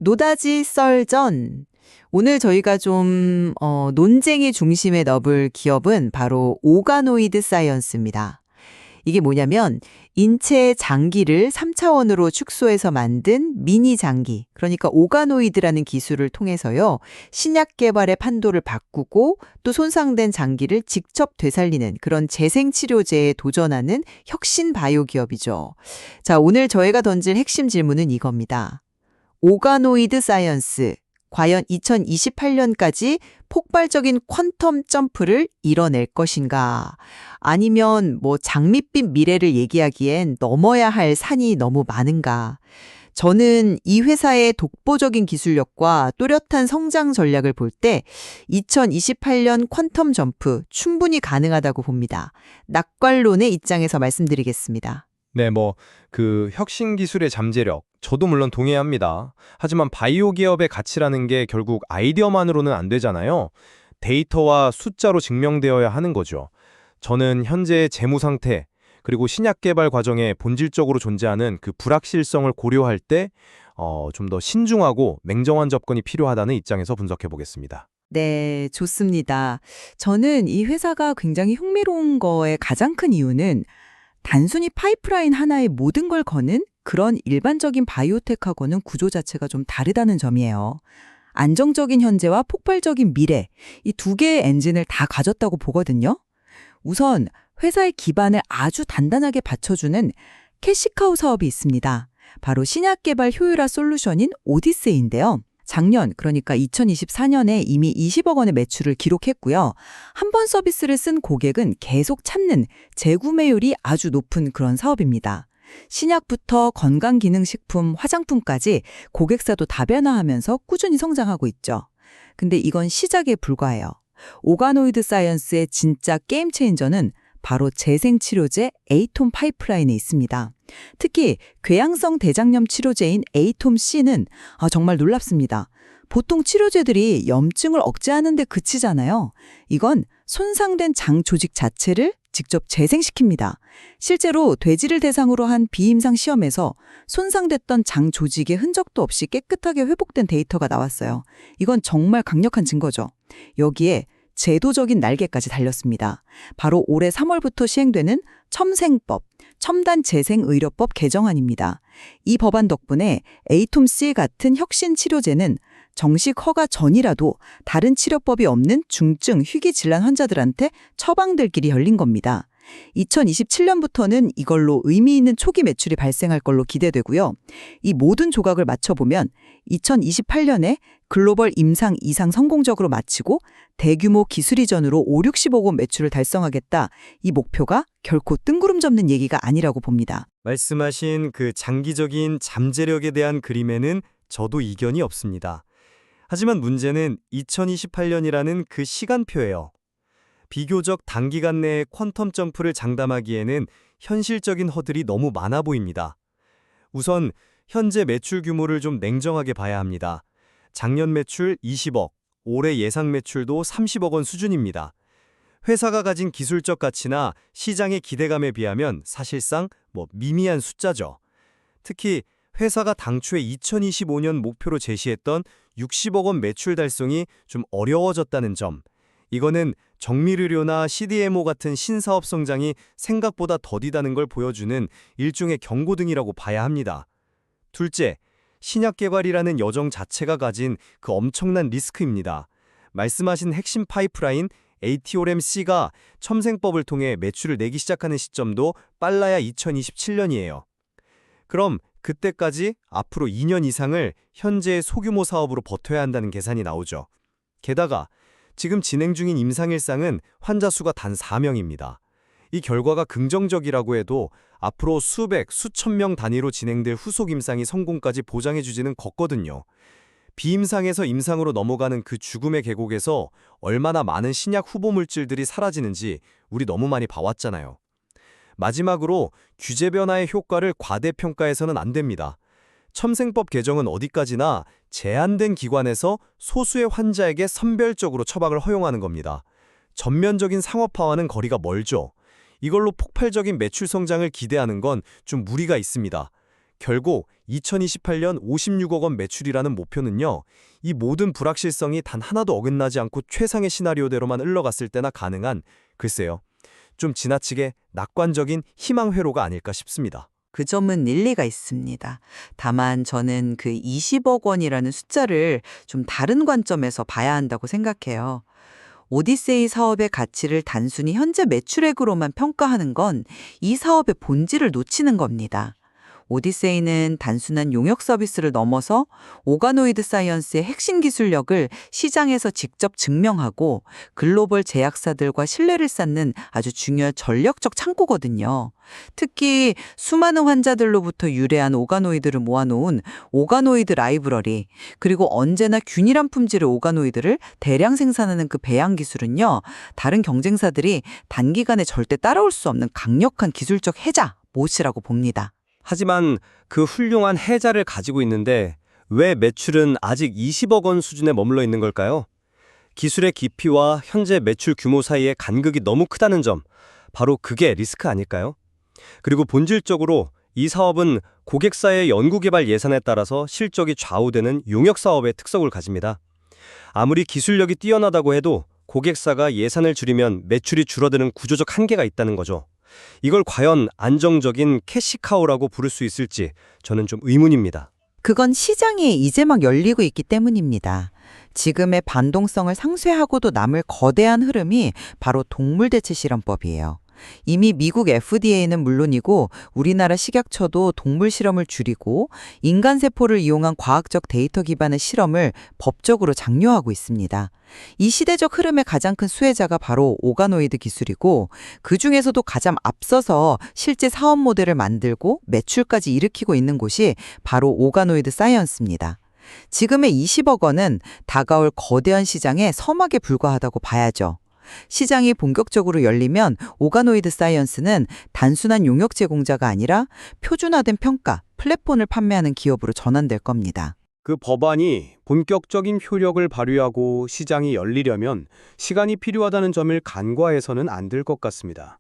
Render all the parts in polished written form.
노다지 썰전. 오늘 저희가 좀 논쟁의 중심에 넣을 기업은 바로 오가노이드 사이언스입니다. 이게 뭐냐면 인체의 장기를 3차원으로 축소해서 만든 미니 장기, 그러니까 오가노이드라는 기술을 통해서요. 신약 개발의 판도를 바꾸고 또 손상된 장기를 직접 되살리는 그런 재생 치료제에 도전하는 혁신 바이오 기업이죠. 자, 오늘 저희가 던질 핵심 질문은 이겁니다. 오가노이드 사이언스, 과연 2028년까지 폭발적인 퀀텀 점프를 이뤄낼 것인가? 아니면 장밋빛 미래를 얘기하기엔 넘어야 할 산이 너무 많은가? 저는 이 회사의 독보적인 기술력과 또렷한 성장 전략을 볼 때 2028년 퀀텀 점프 충분히 가능하다고 봅니다. 낙관론의 입장에서 말씀드리겠습니다. 네, 그 혁신 기술의 잠재력, 저도 물론 동의합니다. 하지만 바이오 기업의 가치라는 게 결국 아이디어만으로는 안 되잖아요. 데이터와 숫자로 증명되어야 하는 거죠. 저는 현재의 재무 상태, 그리고 신약 개발 과정에 본질적으로 존재하는 그 불확실성을 고려할 때 좀 더 신중하고 냉정한 접근이 필요하다는 입장에서 분석해 보겠습니다. 네, 좋습니다. 저는 이 회사가 굉장히 흥미로운 거의 가장 큰 이유는 단순히 파이프라인 하나에 모든 걸 거는 그런 일반적인 바이오텍하고는 구조 자체가 좀 다르다는 점이에요. 안정적인 현재와 폭발적인 미래, 이 두 개의 엔진을 다 가졌다고 보거든요. 우선 회사의 기반을 아주 단단하게 받쳐주는 캐시카우 사업이 있습니다. 바로 신약 개발 효율화 솔루션인 오디세이인데요. 작년, 그러니까 2024년에 이미 20억 원의 매출을 기록했고요. 한 번 서비스를 쓴 고객은 계속 찾는 재구매율이 아주 높은 그런 사업입니다. 신약부터 건강기능식품, 화장품까지 고객사도 다변화하면서 꾸준히 성장하고 있죠. 근데 이건 시작에 불과해요. 오가노이드 사이언스의 진짜 게임 체인저는 바로 재생치료제 에이톰 파이프라인에 있습니다. 특히 궤양성 대장염 치료제인 에이톰C는 정말 놀랍습니다. 보통 치료제들이 염증을 억제하는 데 그치잖아요. 이건 손상된 장 조직 자체를 직접 재생시킵니다. 실제로 돼지를 대상으로 한 비임상 시험에서 손상됐던 장 조직의 흔적도 없이 깨끗하게 회복된 데이터가 나왔어요. 이건 정말 강력한 증거죠. 여기에 제도적인 날개까지 달렸습니다. 바로 올해 3월부터 시행되는 첨생법, 첨단재생의료법 개정안입니다. 이 법안 덕분에 에이톰C 같은 혁신 치료제는 정식 허가 전이라도 다른 치료법이 없는 중증, 희귀질환 환자들한테 처방될 길이 열린 겁니다. 2027년부터는 이걸로 의미 있는 초기 매출이 발생할 걸로 기대되고요. 이 모든 조각을 맞춰보면 2028년에 글로벌 임상 이상 성공적으로 마치고 대규모 기술 이전으로 5, 60억 원 매출을 달성하겠다. 이 목표가 결코 뜬구름 잡는 얘기가 아니라고 봅니다. 말씀하신 그 장기적인 잠재력에 대한 그림에는 저도 이견이 없습니다. 하지만 문제는 2028년이라는 그 시간표예요. 비교적 단기간 내에 퀀텀 점프를 장담하기에는 현실적인 허들이 너무 많아 보입니다. 우선 현재 매출 규모를 좀 냉정하게 봐야 합니다. 작년 매출 20억, 올해 예상 매출도 30억 원 수준입니다. 회사가 가진 기술적 가치나 시장의 기대감에 비하면 사실상 미미한 숫자죠. 특히 회사가 당초에 2025년 목표로 제시했던 60억 원 매출 달성이 좀 어려워졌다는 점, 이거는 정밀의료나 CDMO 같은 신사업 성장이 생각보다 더디다는 걸 보여주는 일종의 경고등이라고 봐야 합니다. 둘째, 신약 개발이라는 여정 자체가 가진 그 엄청난 리스크입니다. 말씀하신 핵심 파이프라인 ATORM-C가 첨생법을 통해 매출을 내기 시작하는 시점도 빨라야 2027년이에요. 그럼 그때까지 앞으로 2년 이상을 현재의 소규모 사업으로 버텨야 한다는 계산이 나오죠. 게다가 지금 진행 중인 임상일상은 환자 수가 단 4명입니다. 이 결과가 긍정적이라고 해도 앞으로 수백, 수천 명 단위로 진행될 후속 임상이 성공까지 보장해주지는 걷거든요. 비임상에서 임상으로 넘어가는 그 죽음의 계곡에서 얼마나 많은 신약 후보 물질들이 사라지는지 우리 너무 많이 봐왔잖아요. 마지막으로 규제 변화의 효과를 과대평가해서는 안 됩니다. 첨생법 개정은 어디까지나 제한된 기관에서 소수의 환자에게 선별적으로 처방을 허용하는 겁니다. 전면적인 상업화와는 거리가 멀죠. 이걸로 폭발적인 매출 성장을 기대하는 건 좀 무리가 있습니다. 결국 2028년 56억 원 매출이라는 목표는요, 이 모든 불확실성이 단 하나도 어긋나지 않고 최상의 시나리오대로만 흘러갔을 때나 가능한, 글쎄요, 좀 지나치게 낙관적인 희망 회로가 아닐까 싶습니다. 그 점은 일리가 있습니다. 다만 저는 그 20억 원이라는 숫자를 좀 다른 관점에서 봐야 한다고 생각해요. 오디세이 사업의 가치를 단순히 현재 매출액으로만 평가하는 건 이 사업의 본질을 놓치는 겁니다. 오디세이는 단순한 용역 서비스를 넘어서 오가노이드 사이언스의 핵심 기술력을 시장에서 직접 증명하고 글로벌 제약사들과 신뢰를 쌓는 아주 중요한 전략적 창구거든요. 특히 수많은 환자들로부터 유래한 오가노이드를 모아놓은 오가노이드 라이브러리, 그리고 언제나 균일한 품질의 오가노이드를 대량 생산하는 그 배양 기술은요, 다른 경쟁사들이 단기간에 절대 따라올 수 없는 강력한 기술적 해자, 못이라고 봅니다. 하지만 그 훌륭한 해자를 가지고 있는데 왜 매출은 아직 20억 원 수준에 머물러 있는 걸까요? 기술의 깊이와 현재 매출 규모 사이의 간극이 너무 크다는 점, 바로 그게 리스크 아닐까요? 그리고 본질적으로 이 사업은 고객사의 연구개발 예산에 따라서 실적이 좌우되는 용역 사업의 특성을 가집니다. 아무리 기술력이 뛰어나다고 해도 고객사가 예산을 줄이면 매출이 줄어드는 구조적 한계가 있다는 거죠. 이걸 과연 안정적인 캐시카우라고 부를 수 있을지 저는 좀 의문입니다. 그건 시장이 이제 막 열리고 있기 때문입니다. 지금의 반동성을 상쇄하고도 남을 거대한 흐름이 바로 동물대체 실험법이에요. 이미 미국 FDA는 물론이고 우리나라 식약처도 동물 실험을 줄이고 인간 세포를 이용한 과학적 데이터 기반의 실험을 법적으로 장려하고 있습니다. 이 시대적 흐름의 가장 큰 수혜자가 바로 오가노이드 기술이고, 그중에서도 가장 앞서서 실제 사업 모델을 만들고 매출까지 일으키고 있는 곳이 바로 오가노이드 사이언스입니다. 지금의 20억 원은 다가올 거대한 시장의 서막에 불과하다고 봐야죠. 시장이 본격적으로 열리면 오가노이드 사이언스는 단순한 용역 제공자가 아니라 표준화된 평가, 플랫폼을 판매하는 기업으로 전환될 겁니다. 그 법안이 본격적인 효력을 발휘하고 시장이 열리려면 시간이 필요하다는 점을 간과해서는 안 될 것 같습니다.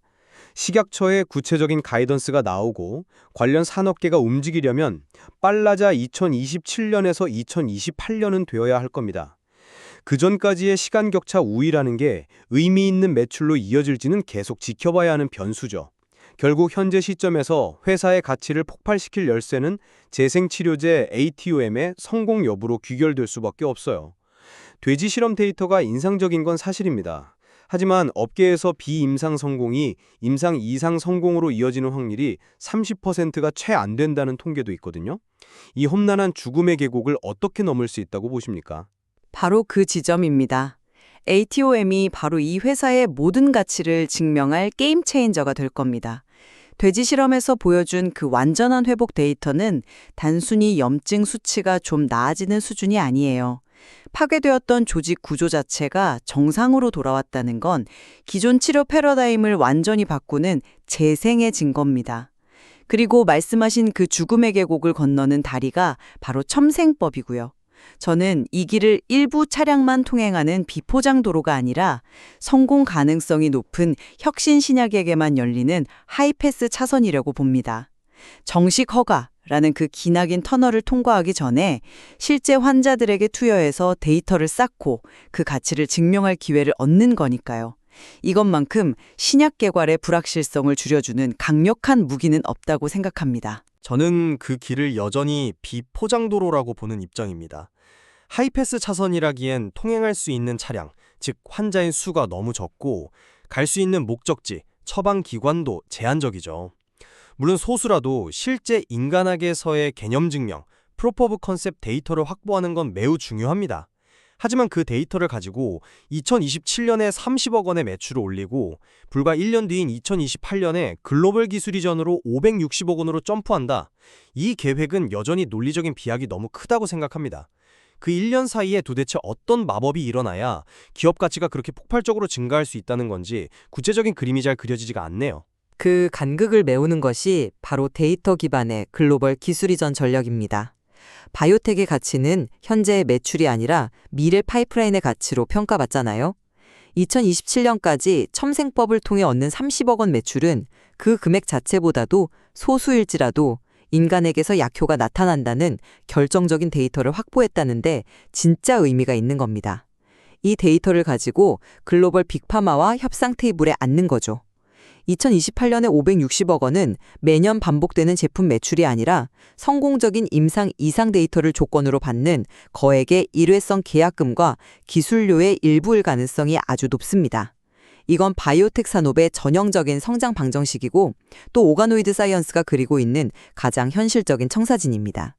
식약처의 구체적인 가이던스가 나오고 관련 산업계가 움직이려면 빨라자 2027년에서 2028년은 되어야 할 겁니다. 그 전까지의 시간 격차 우위라는 게 의미 있는 매출로 이어질지는 계속 지켜봐야 하는 변수죠. 결국 현재 시점에서 회사의 가치를 폭발시킬 열쇠는 재생치료제 ATOM의 성공 여부로 귀결될 수밖에 없어요. 돼지 실험 데이터가 인상적인 건 사실입니다. 하지만 업계에서 비임상 성공이 임상 이상 성공으로 이어지는 확률이 30%가 채 안 된다는 통계도 있거든요. 이 험난한 죽음의 계곡을 어떻게 넘을 수 있다고 보십니까? 바로 그 지점입니다. ATOM이 바로 이 회사의 모든 가치를 증명할 게임 체인저가 될 겁니다. 돼지 실험에서 보여준 그 완전한 회복 데이터는 단순히 염증 수치가 좀 나아지는 수준이 아니에요. 파괴되었던 조직 구조 자체가 정상으로 돌아왔다는 건 기존 치료 패러다임을 완전히 바꾸는 재생의 증거입니다. 그리고 말씀하신 그 죽음의 계곡을 건너는 다리가 바로 첨생법이고요. 저는 이 길을 일부 차량만 통행하는 비포장 도로가 아니라 성공 가능성이 높은 혁신 신약에게만 열리는 하이패스 차선이라고 봅니다. 정식 허가라는 그 기나긴 터널을 통과하기 전에 실제 환자들에게 투여해서 데이터를 쌓고 그 가치를 증명할 기회를 얻는 거니까요. 이것만큼 신약 개발의 불확실성을 줄여주는 강력한 무기는 없다고 생각합니다. 저는 그 길을 여전히 비포장도로라고 보는 입장입니다. 하이패스 차선이라기엔 통행할 수 있는 차량, 즉 환자의 수가 너무 적고 갈 수 있는 목적지, 처방기관도 제한적이죠. 물론 소수라도 실제 인간학에서의 개념 증명, 프로프 오브 컨셉트 데이터를 확보하는 건 매우 중요합니다. 하지만 그 데이터를 가지고 2027년에 30억 원의 매출을 올리고 불과 1년 뒤인 2028년에 글로벌 기술 이전으로 560억 원으로 점프한다. 이 계획은 여전히 논리적인 비약이 너무 크다고 생각합니다. 그 1년 사이에 도대체 어떤 마법이 일어나야 기업 가치가 그렇게 폭발적으로 증가할 수 있다는 건지 구체적인 그림이 잘 그려지지가 않네요. 그 간극을 메우는 것이 바로 데이터 기반의 글로벌 기술 이전 전략입니다. 바이오텍의 가치는 현재의 매출이 아니라 미래 파이프라인의 가치로 평가받잖아요. 2027년까지 첨생법을 통해 얻는 30억 원 매출은 그 금액 자체보다도 소수일지라도 인간에게서 약효가 나타난다는 결정적인 데이터를 확보했다는데 진짜 의미가 있는 겁니다. 이 데이터를 가지고 글로벌 빅파마와 협상 테이블에 앉는 거죠. 2028년에 560억 원은 매년 반복되는 제품 매출이 아니라 성공적인 임상 이상 데이터를 조건으로 받는 거액의 일회성 계약금과 기술료의 일부일 가능성이 아주 높습니다. 이건 바이오텍 산업의 전형적인 성장 방정식이고 또 오가노이드 사이언스가 그리고 있는 가장 현실적인 청사진입니다.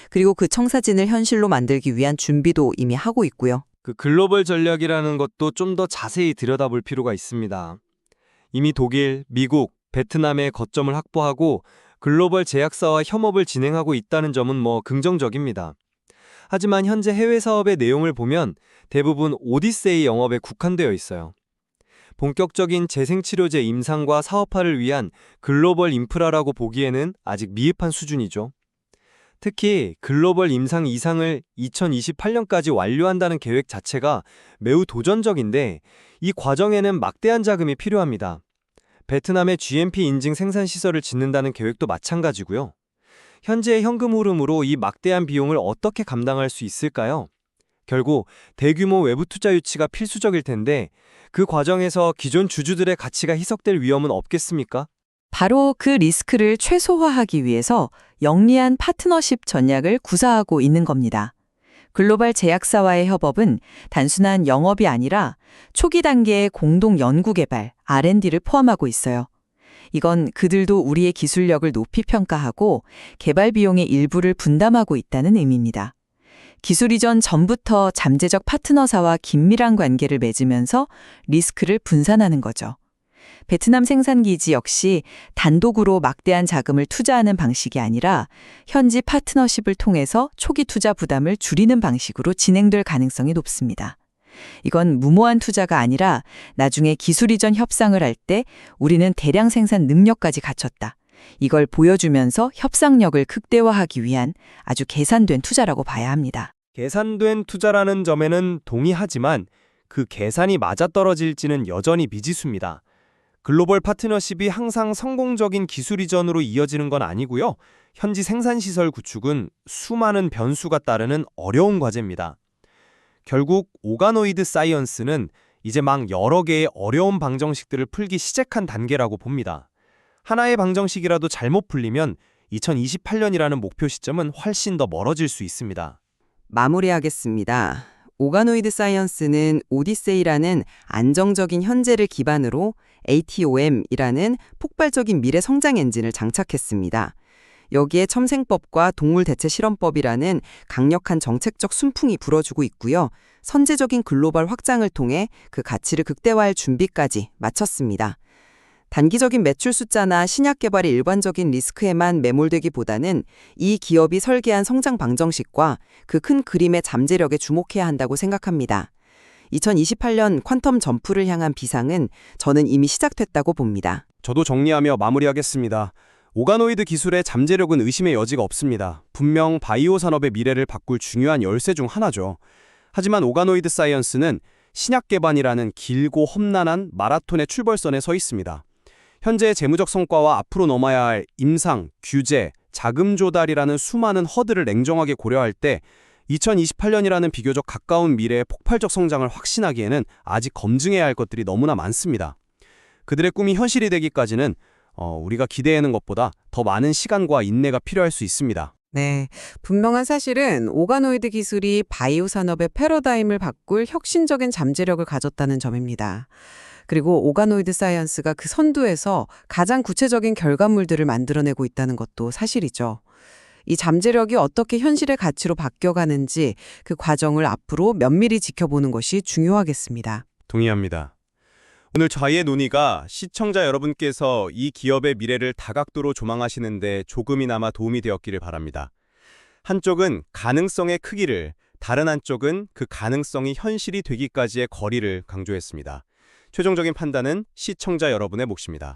그리고 그 청사진을 현실로 만들기 위한 준비도 이미 하고 있고요. 그 글로벌 전략이라는 것도 좀 더 자세히 들여다볼 필요가 있습니다. 이미 독일, 미국, 베트남의 거점을 확보하고 글로벌 제약사와 협업을 진행하고 있다는 점은 긍정적입니다. 하지만 현재 해외 사업의 내용을 보면 대부분 오디세이 영업에 국한되어 있어요. 본격적인 재생치료제 임상과 사업화를 위한 글로벌 인프라라고 보기에는 아직 미흡한 수준이죠. 특히 글로벌 임상 이상을 2028년까지 완료한다는 계획 자체가 매우 도전적인데 이 과정에는 막대한 자금이 필요합니다. 베트남에 GMP 인증 생산 시설을 짓는다는 계획도 마찬가지고요. 현재의 현금 흐름으로 이 막대한 비용을 어떻게 감당할 수 있을까요? 결국 대규모 외부 투자 유치가 필수적일 텐데 그 과정에서 기존 주주들의 가치가 희석될 위험은 없겠습니까? 바로 그 리스크를 최소화하기 위해서 영리한 파트너십 전략을 구사하고 있는 겁니다. 글로벌 제약사와의 협업은 단순한 영업이 아니라 초기 단계의 공동 연구개발, R&D를 포함하고 있어요. 이건 그들도 우리의 기술력을 높이 평가하고 개발 비용의 일부를 분담하고 있다는 의미입니다. 기술 이전 전부터 잠재적 파트너사와 긴밀한 관계를 맺으면서 리스크를 분산하는 거죠. 베트남 생산기지 역시 단독으로 막대한 자금을 투자하는 방식이 아니라 현지 파트너십을 통해서 초기 투자 부담을 줄이는 방식으로 진행될 가능성이 높습니다. 이건 무모한 투자가 아니라 나중에 기술 이전 협상을 할 때 우리는 대량 생산 능력까지 갖췄다. 이걸 보여주면서 협상력을 극대화하기 위한 아주 계산된 투자라고 봐야 합니다. 계산된 투자라는 점에는 동의하지만 그 계산이 맞아떨어질지는 여전히 미지수입니다. 글로벌 파트너십이 항상 성공적인 기술 이전으로 이어지는 건 아니고요. 현지 생산시설 구축은 수많은 변수가 따르는 어려운 과제입니다. 결국 오가노이드 사이언스는 이제 막 여러 개의 어려운 방정식들을 풀기 시작한 단계라고 봅니다. 하나의 방정식이라도 잘못 풀리면 2028년이라는 목표 시점은 훨씬 더 멀어질 수 있습니다. 마무리하겠습니다. 오가노이드 사이언스는 오디세이라는 안정적인 현재를 기반으로 ATOM이라는 폭발적인 미래 성장 엔진을 장착했습니다. 여기에 첨생법과 동물 대체 실험법이라는 강력한 정책적 순풍이 불어주고 있고요. 선제적인 글로벌 확장을 통해 그 가치를 극대화할 준비까지 마쳤습니다. 단기적인 매출 숫자나 신약 개발의 일반적인 리스크에만 매몰되기보다는 이 기업이 설계한 성장 방정식과 그 큰 그림의 잠재력에 주목해야 한다고 생각합니다. 2028년 퀀텀 점프를 향한 비상은 저는 이미 시작됐다고 봅니다. 저도 정리하며 마무리하겠습니다. 오가노이드 기술의 잠재력은 의심의 여지가 없습니다. 분명 바이오 산업의 미래를 바꿀 중요한 열쇠 중 하나죠. 하지만 오가노이드 사이언스는 신약 개발이라는 길고 험난한 마라톤의 출발선에 서 있습니다. 현재의 재무적 성과와 앞으로 넘어야 할 임상, 규제, 자금 조달이라는 수많은 허들을 냉정하게 고려할 때 2028년이라는 비교적 가까운 미래의 폭발적 성장을 확신하기에는 아직 검증해야 할 것들이 너무나 많습니다. 그들의 꿈이 현실이 되기까지는 우리가 기대하는 것보다 더 많은 시간과 인내가 필요할 수 있습니다. 네, 분명한 사실은 오가노이드 기술이 바이오 산업의 패러다임을 바꿀 혁신적인 잠재력을 가졌다는 점입니다. 그리고 오가노이드 사이언스가 그 선두에서 가장 구체적인 결과물들을 만들어내고 있다는 것도 사실이죠. 이 잠재력이 어떻게 현실의 가치로 바뀌어가는지 그 과정을 앞으로 면밀히 지켜보는 것이 중요하겠습니다. 동의합니다. 오늘 저희의 논의가 시청자 여러분께서 이 기업의 미래를 다각도로 조망하시는데 조금이나마 도움이 되었기를 바랍니다. 한쪽은 가능성의 크기를, 다른 한쪽은 그 가능성이 현실이 되기까지의 거리를 강조했습니다. 최종적인 판단은 시청자 여러분의 몫입니다.